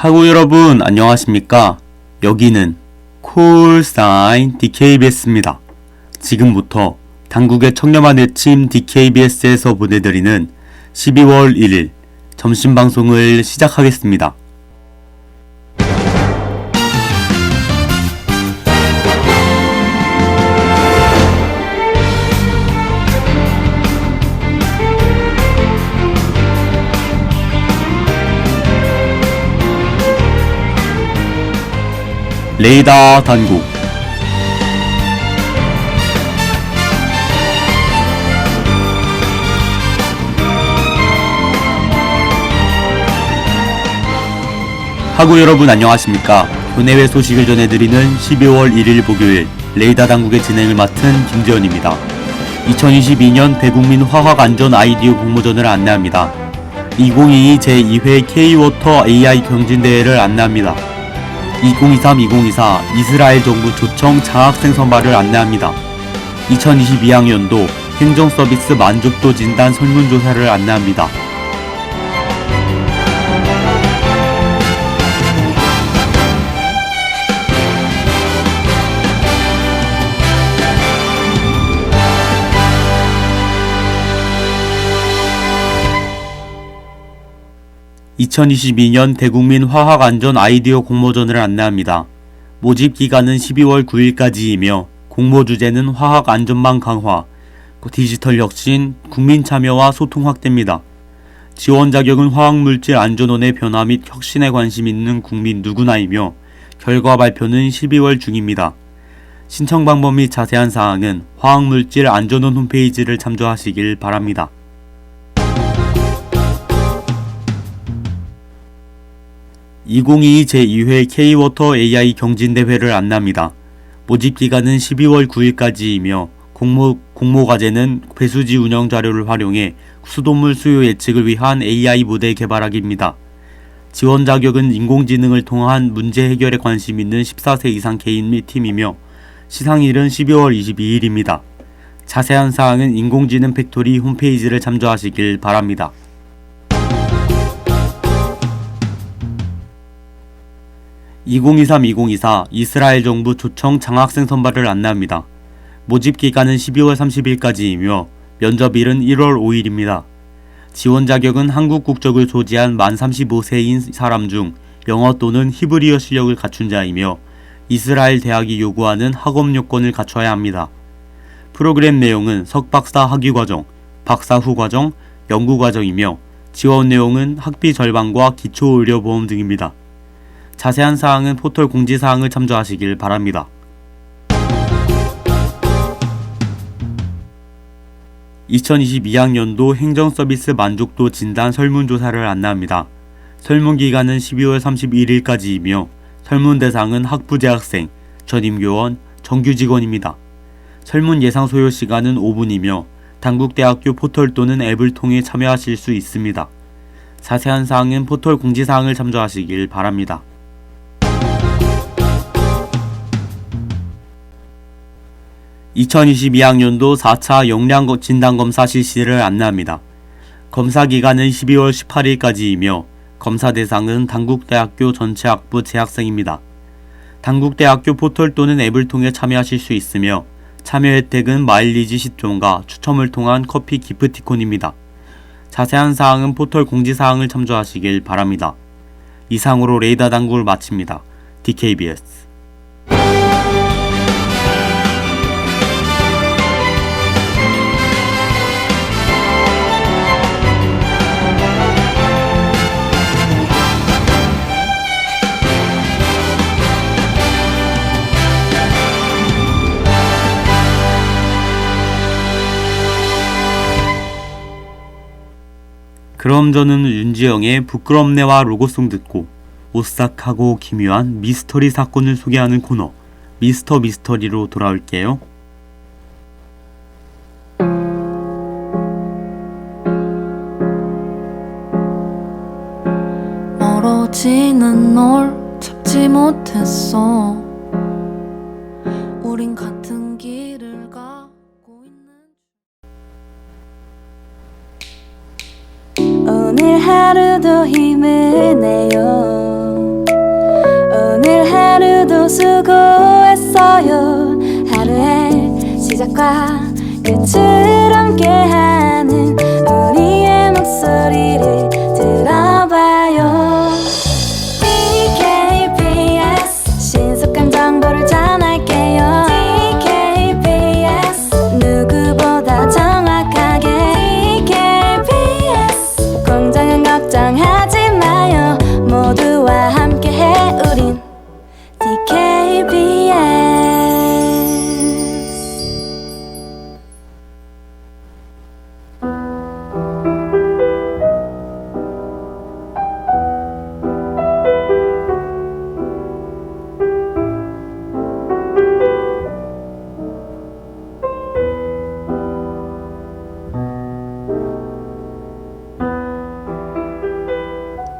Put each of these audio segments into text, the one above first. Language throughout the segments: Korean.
하고 여러분 안녕하십니까? 여기는 콜사인 DKBS입니다. 지금부터 당국의 청렴한 외침 DKBS에서 보내드리는 12월 1일 점심방송을 시작하겠습니다. 레이더 당국 하고 여러분 안녕하십니까? 교내외 소식을 전해드리는 12월 1일 목요일 레이더 당국의 진행을 맡은 김재현입니다. 2022년 대국민 화학안전 아이디어 공모전을 안내합니다. 2022 제2회 K-워터 AI 경진대회를 안내합니다. 2023-2024 이스라엘 정부 초청 장학생 선발을 안내합니다. 2022학년도 행정서비스 만족도 진단 설문조사를 안내합니다. (2022년) 대국민 화학안전 아이디어 공모전을 안내합니다. 모집 기간은 12월 9일까지이며 공모 주제는 화학안전망 강화, 디지털 혁신, 국민 참여와 소통 확대입니다. 지원 자격은 화학물질안전원의 변화 및 혁신에 관심 있는 국민 누구나이며 결과 발표는 12월 중입니다. 신청 방법 및 자세한 사항은 화학물질안전원 홈페이지를 참조하시길 바랍니다. 2022 제2회 K-워터 AI 경진대회를 안내합니다. 모집기간은 12월 9일까지이며 공모과제는 배수지 운영 자료를 활용해 수돗물 수요 예측을 위한 AI 모델 개발하기입니다. 지원 자격은 인공지능을 통한 문제 해결에 관심 있는 14세 이상 개인 및 팀이며 시상일은 12월 22일입니다. 자세한 사항은 인공지능 팩토리 홈페이지를 참조하시길 바랍니다. 2023-2024 이스라엘 정부 초청 장학생 선발을 안내합니다. 모집 기간은 12월 30일까지이며 면접일은 1월 5일입니다. 지원 자격은 한국 국적을 소지한 만 35세인 사람 중 영어 또는 히브리어 실력을 갖춘 자이며 이스라엘 대학이 요구하는 학업 요건을 갖춰야 합니다. 프로그램 내용은 석박사 학위과정, 박사 후과정, 연구과정이며 지원 내용은 학비 절반과 기초의료보험 등입니다. 자세한 사항은 포털 공지사항을 참조하시길 바랍니다. 2022학년도 행정서비스 만족도 진단 설문조사를 안내합니다. 설문기간은 12월 31일까지이며 설문 대상은 학부 재학생, 전임교원, 정규직원입니다. 설문 예상 소요 시간은 5분이며 당국대학교 포털 또는 앱을 통해 참여하실 수 있습니다. 자세한 사항은 포털 공지사항을 참조하시길 바랍니다. 2022학년도 4차 역량 진단검사 실시를 안내합니다. 검사 기간은 12월 18일까지이며 검사 대상은 당국대학교 전체 학부 재학생입니다. 당국대학교 포털 또는 앱을 통해 참여하실 수 있으며 참여 혜택은 마일리지 10종과 추첨을 통한 커피 기프티콘입니다. 자세한 사항은 포털 공지사항을 참조하시길 바랍니다. 이상으로 레이더 당국을 마칩니다. DKBS 그럼 저는 윤지영의 부끄럽네와 로고송 듣고 오싹하고 기묘한 미스터리 사건을 소개하는 코너 미스터 미스터리로 돌아올게요. 멀어지는 널 잡지 못했어. 우린 같은 길을 가고 있는 오늘 하루도 힘을 내요. 모두 수고했어요. 하루의 시작과 끝을 함께하는 우리의 목소리를 들어봐요. DKBS 신속한 정보를 전할게요. DKBS 누구보다 정확하게. DKBS 공장은 걱정하지 마요. 모두와 함께해 우린 DKBS.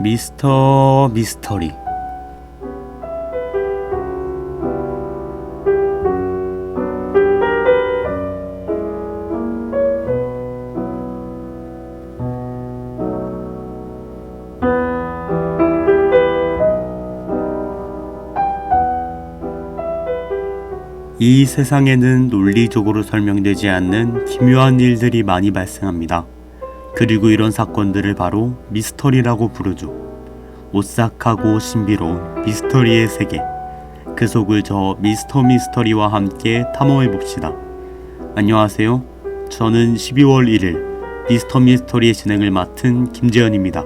미스터 미스터리. 이 세상에는 논리적으로 설명되지 않는 기묘한 일들이 많이 발생합니다. 그리고 이런 사건들을 바로 미스터리라고 부르죠. 오싹하고 신비로운 미스터리의 세계. 그 속을 저 미스터 미스터리와 함께 탐험해봅시다. 안녕하세요. 저는 12월 1일 미스터 미스터리의 진행을 맡은 김재현입니다.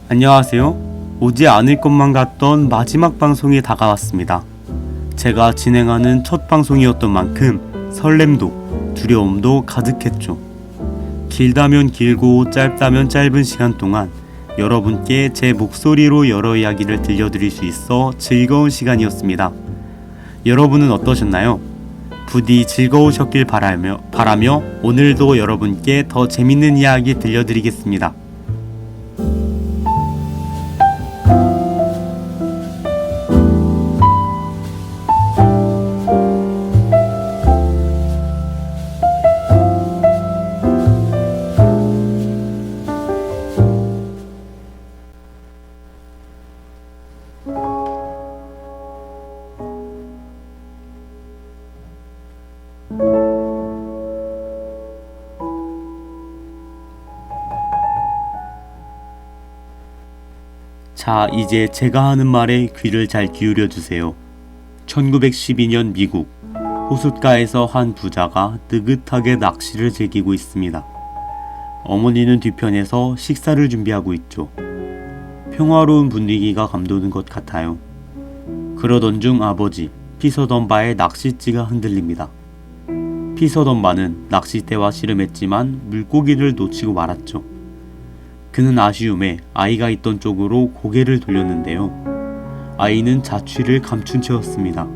안녕하세요. 오지 않을 것만 같던 마지막 방송이 다가왔습니다. 제가 진행하는 첫 방송이었던 만큼 설렘도 두려움도 가득했죠. 길다면 길고 짧다면 짧은 시간 동안 여러분께 제 목소리로 여러 이야기를 들려드릴 수 있어 즐거운 시간이었습니다. 여러분은 어떠셨나요? 부디 즐거우셨길 바라며 오늘도 여러분께 더 재밌는 이야기 들려드리겠습니다. 자, 이제 제가 하는 말에 귀를 잘 기울여 주세요. 1912년 미국 호숫가에서 한 부자가 느긋하게 낚시를 즐기고 있습니다. 어머니는 뒤편에서 식사를 준비하고 있죠. 평화로운 분위기가 감도는 것 같아요. 그러던 중 아버지 피서던 바의 낚싯지가 흔들립니다. 피서던 바는 낚싯대와 씨름했지만 물고기를 놓치고 말았죠. 그는 아쉬움에 아이가 있던 쪽으로 고개를 돌렸는데요. 아이는 자취를 감춘 채였습니다.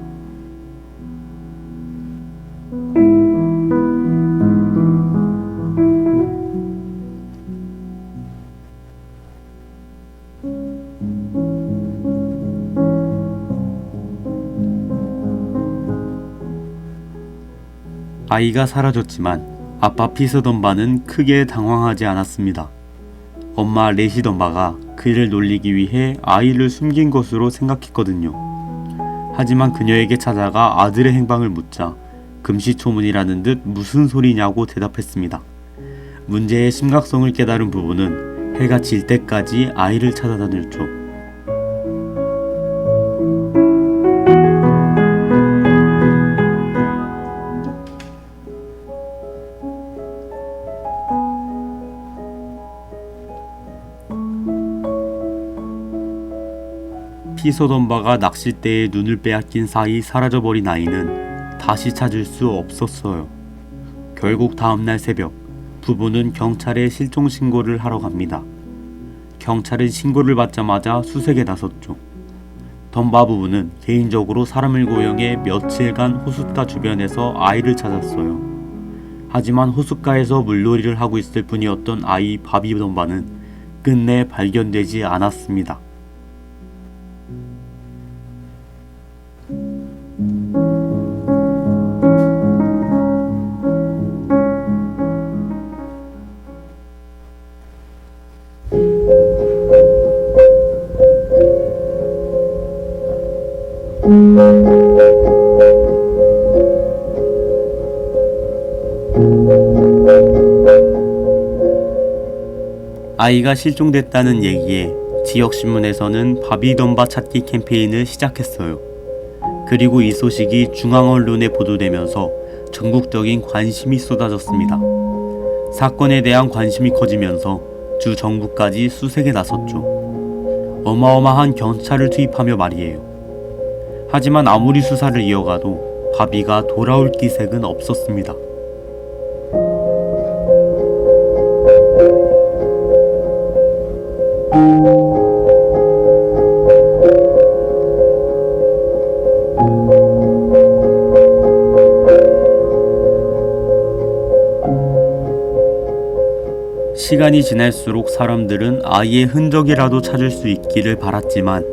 아이가 사라졌지만 아빠 피서던 바는 크게 당황하지 않았습니다. 엄마 레시던 바가 그를 놀리기 위해 아이를 숨긴 것으로 생각했거든요. 하지만 그녀에게 찾아가 아들의 행방을 묻자 금시초문이라는 듯 무슨 소리냐고 대답했습니다. 문제의 심각성을 깨달은 부부는 해가 질 때까지 아이를 찾아다녔죠. 피서던 바가 낚싯대에 눈을 빼앗긴 사이 사라져버린 아이는 다시 찾을 수 없었어요. 결국 다음날 새벽 부부는 경찰에 실종 신고를 하러 갑니다. 경찰은 신고를 받자마자 수색에 나섰죠. 덤바 부부는 개인적으로 사람을 고용해 며칠간 호숫가 주변에서 아이를 찾았어요. 하지만 호숫가에서 물놀이를 하고 있을 뿐이었던 아이 바비 덤바는 끝내 발견되지 않았습니다. 아이가 실종됐다는 얘기에 지역신문에서는 바비 덤바 찾기 캠페인을 시작했어요. 그리고 이 소식이 중앙언론에 보도되면서 전국적인 관심이 쏟아졌습니다. 사건에 대한 관심이 커지면서 주 정부까지 수색에 나섰죠. 어마어마한 경찰을 투입하며 말이에요. 하지만 아무리 수사를 이어가도 바비가 돌아올 기색은 없었습니다. 시간이 지날수록 사람들은 아이의 흔적이라도 찾을 수 있기를 바랐지만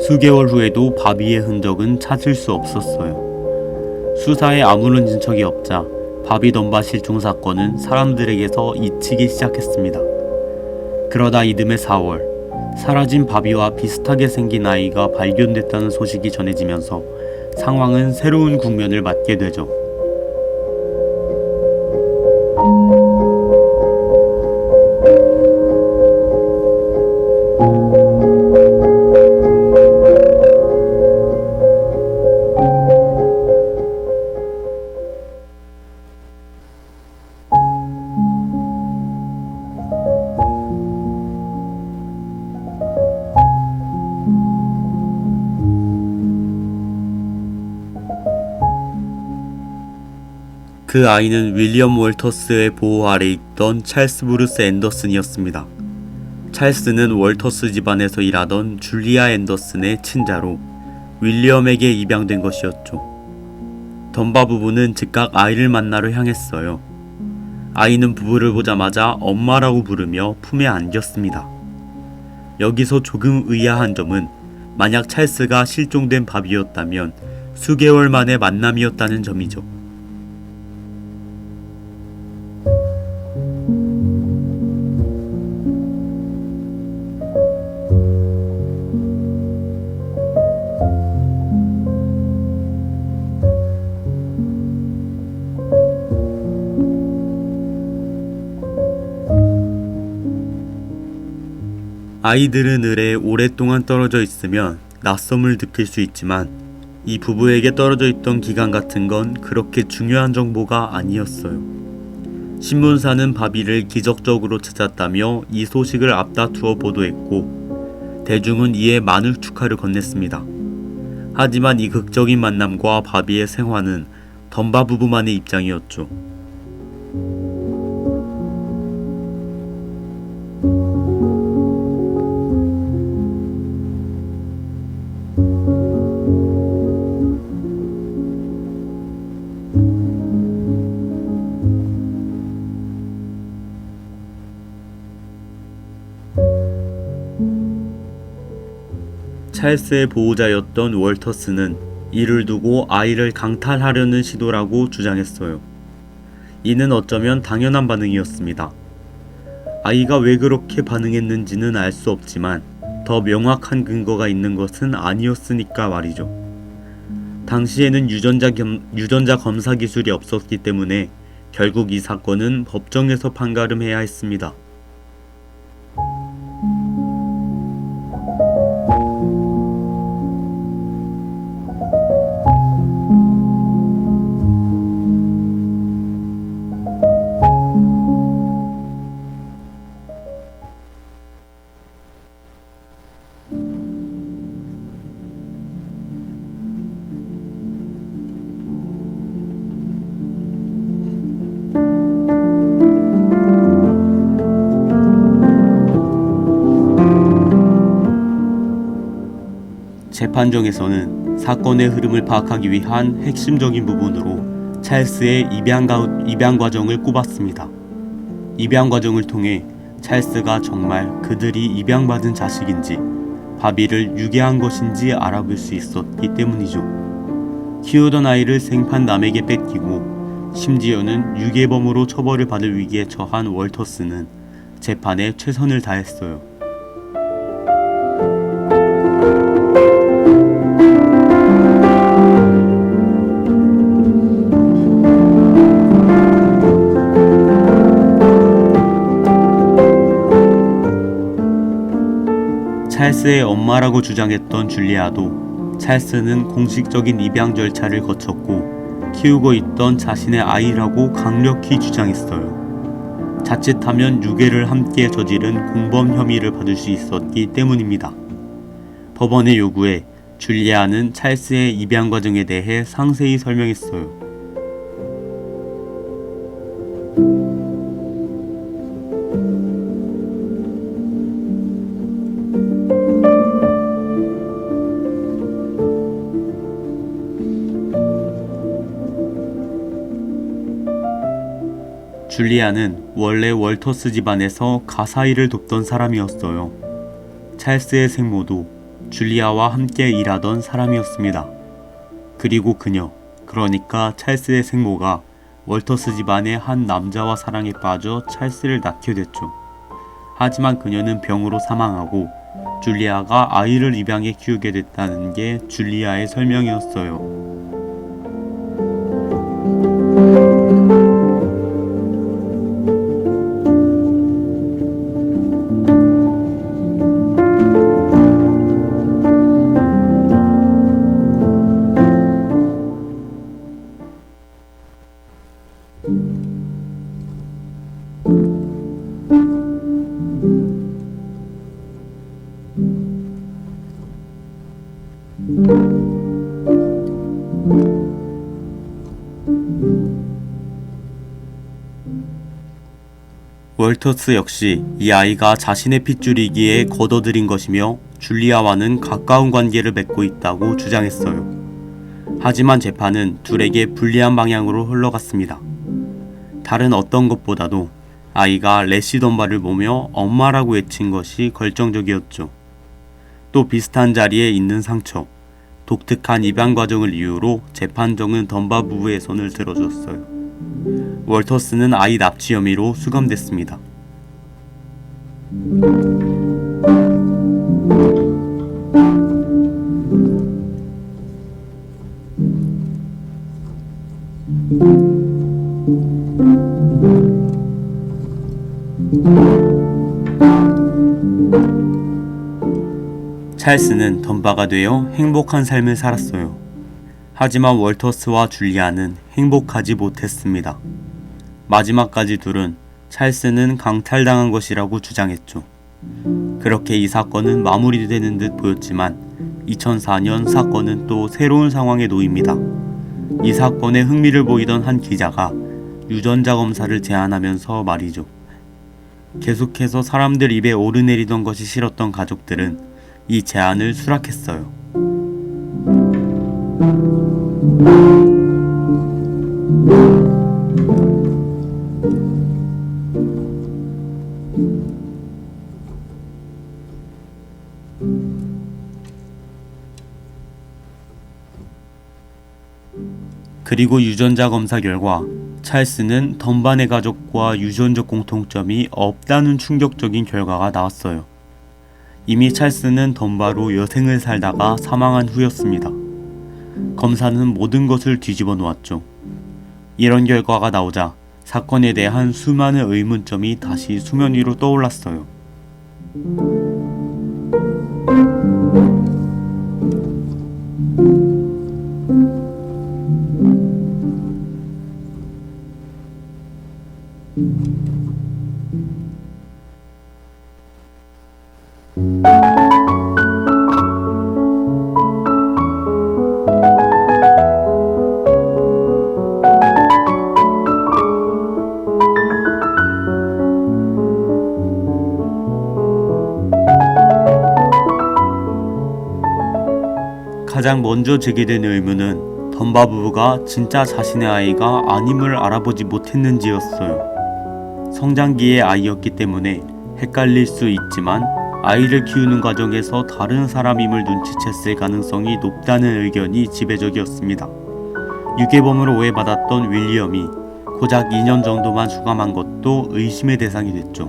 수개월 후에도 바비의 흔적은 찾을 수 없었어요. 수사에 아무런 진척이 없자 바비 덤바 실종 사건은 사람들에게서 잊히기 시작했습니다. 그러다 이듬해 4월, 사라진 바비와 비슷하게 생긴 아이가 발견됐다는 소식이 전해지면서 상황은 새로운 국면을 맞게 되죠. 그 아이는 윌리엄 월터스의 보호 아래 있던 찰스 브루스 앤더슨이었습니다. 찰스는 월터스 집안에서 일하던 줄리아 앤더슨의 친자로 윌리엄에게 입양된 것이었죠. 덤바 부부는 즉각 아이를 만나러 향했어요. 아이는 부부를 보자마자 엄마라고 부르며 품에 안겼습니다. 여기서 조금 의아한 점은 만약 찰스가 실종된 바비였다면 수개월 만의 만남이었다는 점이죠. 아이들은 을에 오랫동안 떨어져 있으면 낯섦을 느낄 수 있지만 이 부부에게 떨어져 있던 기간 같은 건 그렇게 중요한 정보가 아니었어요. 신문사는 바비를 기적적으로 찾았다며 이 소식을 앞다투어 보도했고 대중은 이에 많은 축하를 건넸습니다. 하지만 이 극적인 만남과 바비의 생화는 덤바 부부만의 입장이었죠. 찰스의 보호자였던 월터스는 이를 두고 아이를 강탈하려는 시도라고 주장했어요. 이는 어쩌면 당연한 반응이었습니다. 아이가 왜 그렇게 반응했는지는 알 수 없지만 더 명확한 근거가 있는 것은 아니었으니까 말이죠. 당시에는 유전자 검사 기술이 없었기 때문에 결국 이 사건은 법정에서 판가름해야 했습니다. 재판정에서는 사건의 흐름을 파악하기 위한 핵심적인 부분으로 찰스의 입양 과정을 꼽았습니다. 입양 과정을 통해 찰스가 정말 그들이 입양받은 자식인지 바비를 유괴한 것인지 알아볼 수 있었기 때문이죠. 키우던 아이를 생판 남에게 뺏기고 심지어는 유괴범으로 처벌을 받을 위기에 처한 월터스는 재판에 최선을 다했어요. 찰스의 엄마라고 주장했던 줄리아도 찰스는 공식적인 입양 절차를 거쳤고 키우고 있던 자신의 아이라고 강력히 주장했어요. 자칫하면 유괴를 함께 저지른 공범 혐의를 받을 수 있었기 때문입니다. 법원의 요구에 줄리아는 찰스의 입양 과정에 대해 상세히 설명했어요. 줄리아는 원래 월터스 집안에서 가사일을 돕던 사람이었어요. 찰스의 생모도 줄리아와 함께 일하던 사람이었습니다. 그리고 그러니까 찰스의 생모가 월터스 집안의 한 남자와 사랑에 빠져 찰스를 낳게 됐죠. 하지만 그녀는 병으로 사망하고 줄리아가 아이를 입양해 키우게 됐다는 게 줄리아의 설명이었어요. 월터스 역시 이 아이가 자신의 핏줄이기에 거둬들인 것이며 줄리아와는 가까운 관계를 맺고 있다고 주장했어요. 하지만 재판은 둘에게 불리한 방향으로 흘러갔습니다. 다른 어떤 것보다도 아이가 레시 덤바를 보며 엄마라고 외친 것이 결정적이었죠. 또 비슷한 자리에 있는 상처, 독특한 입양 과정을 이유로 재판정은 덤바 부부의 손을 들어줬어요. 월터스는 아이 납치 혐의로 수감됐습니다. 찰스는 덤바가 되어 행복한 삶을 살았어요. 하지만 월터스와 줄리아는 행복하지 못했습니다. 마지막까지 둘은 찰스는 강탈당한 것이라고 주장했죠. 그렇게 이 사건은 마무리되는 듯 보였지만 2004년 사건은 또 새로운 상황에 놓입니다. 이 사건에 흥미를 보이던 한 기자가 유전자 검사를 제안하면서 말이죠. 계속해서 사람들 입에 오르내리던 것이 싫었던 가족들은 이 제안을 수락했어요. 그리고 유전자 검사 결과 찰스는 덤반의 가족과 유전적 공통점이 없다는 충격적인 결과가 나왔어요. 이미 찰스는 덤바로 여생을 살다가 사망한 후였습니다. 검사는 모든 것을 뒤집어 놓았죠. 이런 결과가 나오자 사건에 대한 수많은 의문점이 다시 수면 위로 떠올랐어요. 가장 먼저 제기된 의문은 덤바 부부가 진짜 자신의 아이가 아님을 알아보지 못했는지였어요. 성장기의 아이였기 때문에 헷갈릴 수 있지만 아이를 키우는 과정에서 다른 사람임을 눈치챘을 가능성이 높다는 의견이 지배적이었습니다. 유괴범으로 오해받았던 윌리엄이 고작 2년 정도만 수감한 것도 의심의 대상이 됐죠.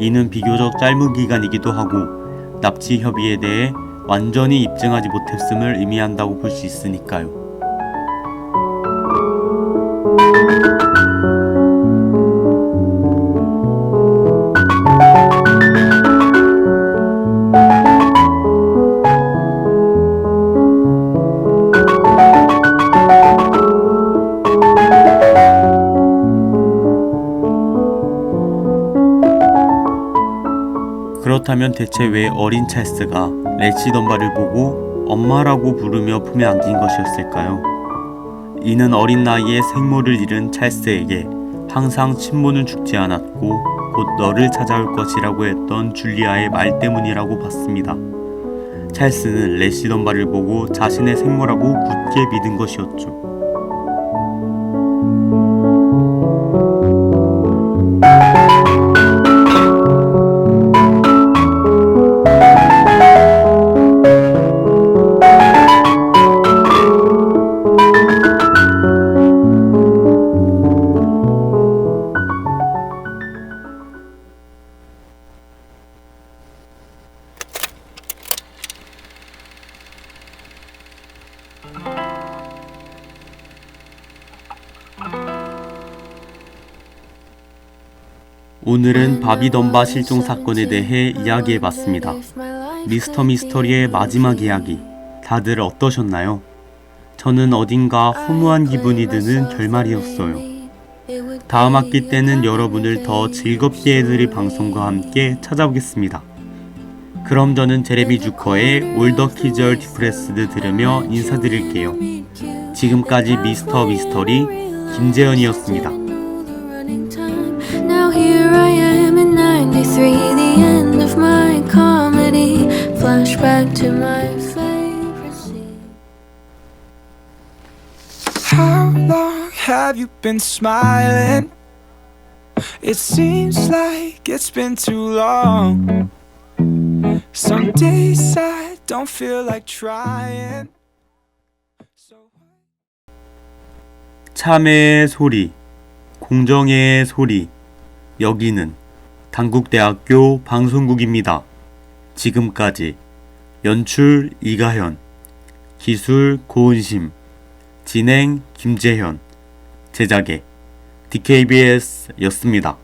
이는 비교적 짧은 기간이기도 하고 납치 협의에 대해 완전히 입증하지 못했음을 의미한다고 볼 수 있으니까요. 그렇다면 대체 왜 어린 찰스가 레시 덤바를 보고 엄마라고 부르며 품에 안긴 것이었을까요? 이는 어린 나이에 생모를 잃은 찰스에게 항상 친모는 죽지 않았고 곧 너를 찾아올 것이라고 했던 줄리아의 말 때문이라고 봤습니다. 찰스는 레시 덤바를 보고 자신의 생모라고 굳게 믿은 것이었죠. 오늘은 바비 덤바 실종 사건에 대해 이야기해봤습니다. 미스터 미스터리의 마지막 이야기, 다들 어떠셨나요? 저는 어딘가 허무한 기분이 드는 결말이었어요. 다음 학기 때는 여러분을 더 즐겁게 해드릴 방송과 함께 찾아오겠습니다. 그럼 저는 제레미 주커의 All the Kids Are Depressed 들으며 인사드릴게요. 지금까지 미스터 미스터리 김재현이었습니다. Now here I am in 93, the end of my comedy. Flashback to my favorite scene. How long have you been smiling? It seems like it's been too long. Some days I don't feel like trying. 참회의 소리, 공정의 소리. 여기는 단국대학교 방송국입니다. 지금까지 연출 이가현, 기술 고은심, 진행 김재현, 제작의 DKBS였습니다.